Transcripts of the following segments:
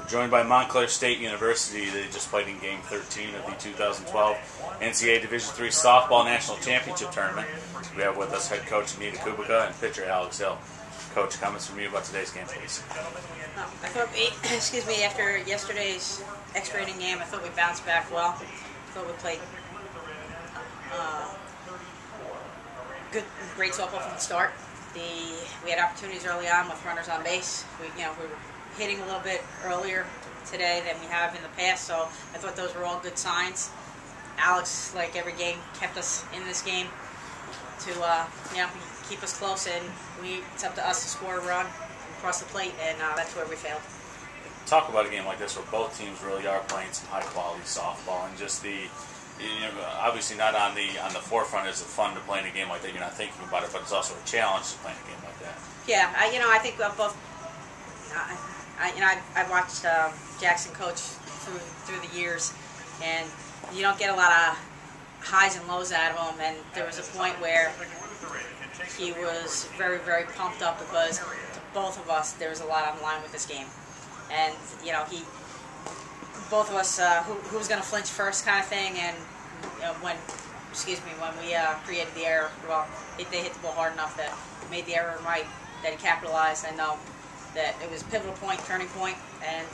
Joined by Montclair State University. They just played in Game 13 of the 2012 NCAA Division III Softball National Championship Tournament. We have with us head coach Anita Kubica and pitcher Alex Hill. Coach, comments from you about today's game, please. I thought, after yesterday's extra inning game, I thought we bounced back well. I thought we played great softball from the start. We had opportunities early on with runners on base. We were hitting a little bit earlier today than we have in the past, so I thought those were all good signs. Alex, like every game, kept us in this game to keep us close, and it's up to us to score a run across the plate, and that's where we failed. Talk about a game like this where both teams really are playing some high quality softball, and just obviously not on the forefront is it fun to play in a game like that. You're not thinking about it, but it's also a challenge to play in a game like that. Yeah, I think both. I watched Jackson coach through the years, and you don't get a lot of highs and lows out of him. And there was a point where he was very, very pumped up because to both of us there was a lot on the line with this game, and both of us who was going to flinch first kind of thing. And when we created the error, well, they hit the ball hard enough that made the error right, that he capitalized. I know that it was a pivotal point, turning point, and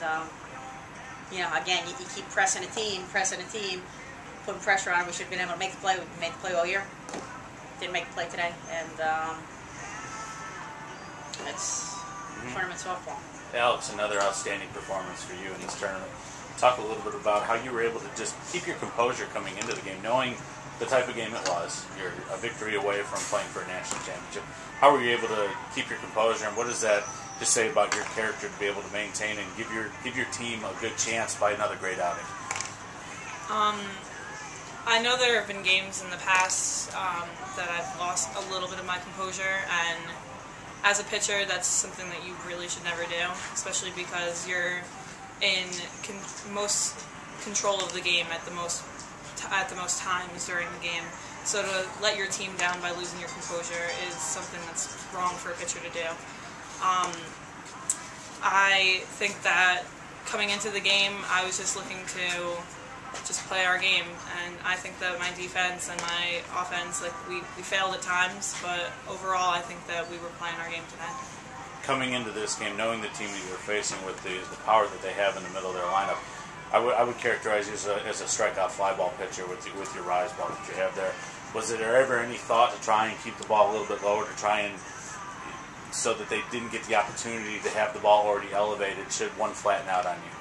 again, you keep pressing a team, putting pressure on. We should have been able to make the play. We made the play all year. Didn't make the play today, and it's tournament softball. Alex, another outstanding performance for you in this tournament. Talk a little bit about how you were able to just keep your composure coming into the game, knowing the type of game it was. You're a victory away from playing for a national championship. How were you able to keep your composure, and what does that just say about your character to be able to maintain and give your team a good chance by another great outing? I know there have been games in the past that I've lost a little bit of my composure, and as a pitcher, that's something that you really should never do, especially because you're in most control of the game at the most times during the game. So to let your team down by losing your composure is something that's wrong for a pitcher to do. I think that coming into the game, I was just looking to just play our game, and I think that my defense and my offense, we failed at times, but overall I think that we were playing our game today. Coming into this game, knowing the team that you were facing with the power that they have in the middle of their lineup, I would characterize you as a strikeout fly ball pitcher with your rise ball that you have there. Was there ever any thought to try and keep the ball a little bit lower, to try and so that they didn't get the opportunity to have the ball already elevated should one flatten out on you?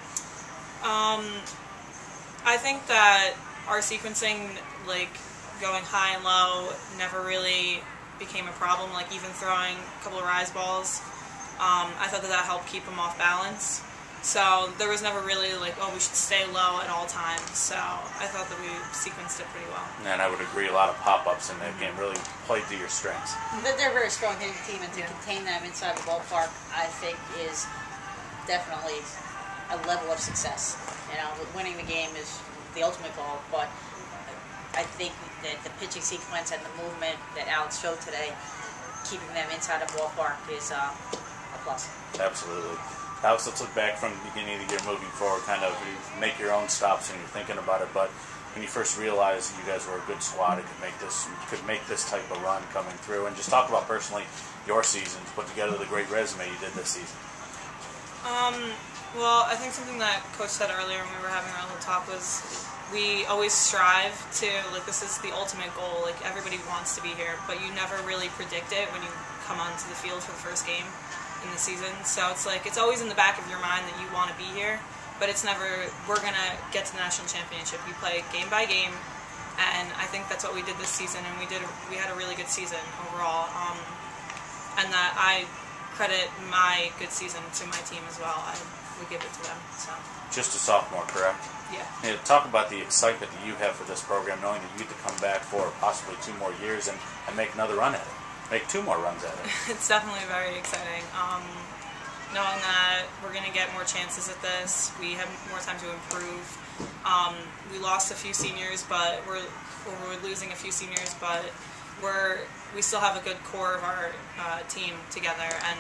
I think that our sequencing, going high and low, never really became a problem. Even throwing a couple of rise balls, I thought that helped keep them off balance. So there was never really we should stay low at all times. So I thought that we sequenced it pretty well. And I would agree, a lot of pop-ups in that game really played to your strengths. They're a very strong hitting team, and to contain them inside the ballpark, I think, is definitely a level of success. Winning the game is the ultimate goal, but I think that the pitching sequence and the movement that Alex showed today, keeping them inside the ballpark, is a plus. Absolutely. Alex, let's look back from the beginning of the year moving forward, kind of make your own stops and you're thinking about it, but when you first realized you guys were a good squad, it could make this type of run coming through, and just talk about personally your season, to put together the great resume you did this season. Well, I think something that Coach said earlier when we were having our little talk was we always strive to, this is the ultimate goal, everybody wants to be here, but you never really predict it when you come onto the field for the first game in the season. So it's always in the back of your mind that you want to be here, but it's never, we're going to get to the national championship. You play game by game, and I think that's what we did this season, and we had a really good season overall, and that I credit my good season to my team as well. I would give it to them. So. Just a sophomore, correct? Yeah. Talk about the excitement that you have for this program, knowing that you get to come back for possibly 2 more years and make another run at it. Make 2 more runs at it. It's definitely very exciting. Knowing that we're going to get more chances at this, we have more time to improve. We lost a few seniors, but we're losing a few seniors, but we still have a good core of our team together, and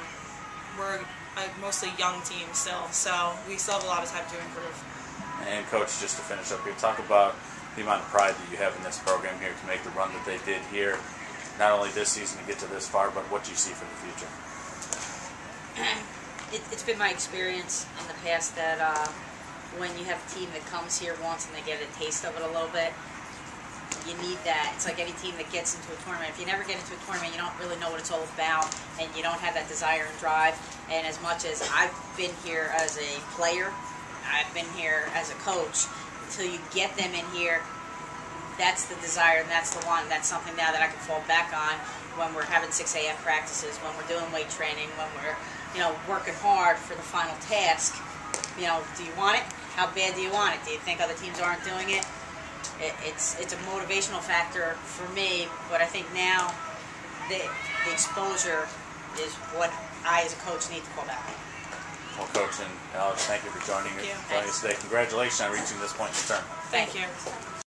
we're a mostly young team still, so we still have a lot of time to improve. And Coach, just to finish up here, talk about the amount of pride that you have in this program here to make the run that they did here, not only this season to get to this far, but what you see for the future. It's been my experience in the past that when you have a team that comes here once and they get a taste of it a little bit, you need that. It's like any team that gets into a tournament. If you never get into a tournament, you don't really know what it's all about, and you don't have that desire and drive. And as much as I've been here as a player, I've been here as a coach, until you get them in here, that's the desire and that's the one. That's something now that I can fall back on when we're having 6 a.m. practices, when we're doing weight training, when we're working hard for the final task. Do you want it? How bad do you want it? Do you think other teams aren't doing it? It's a motivational factor for me, but I think now the exposure is what I as a coach need to pull back on. Well, Coach and Alex, thank you for joining us today. Congratulations on reaching this point in the tournament. Thank you.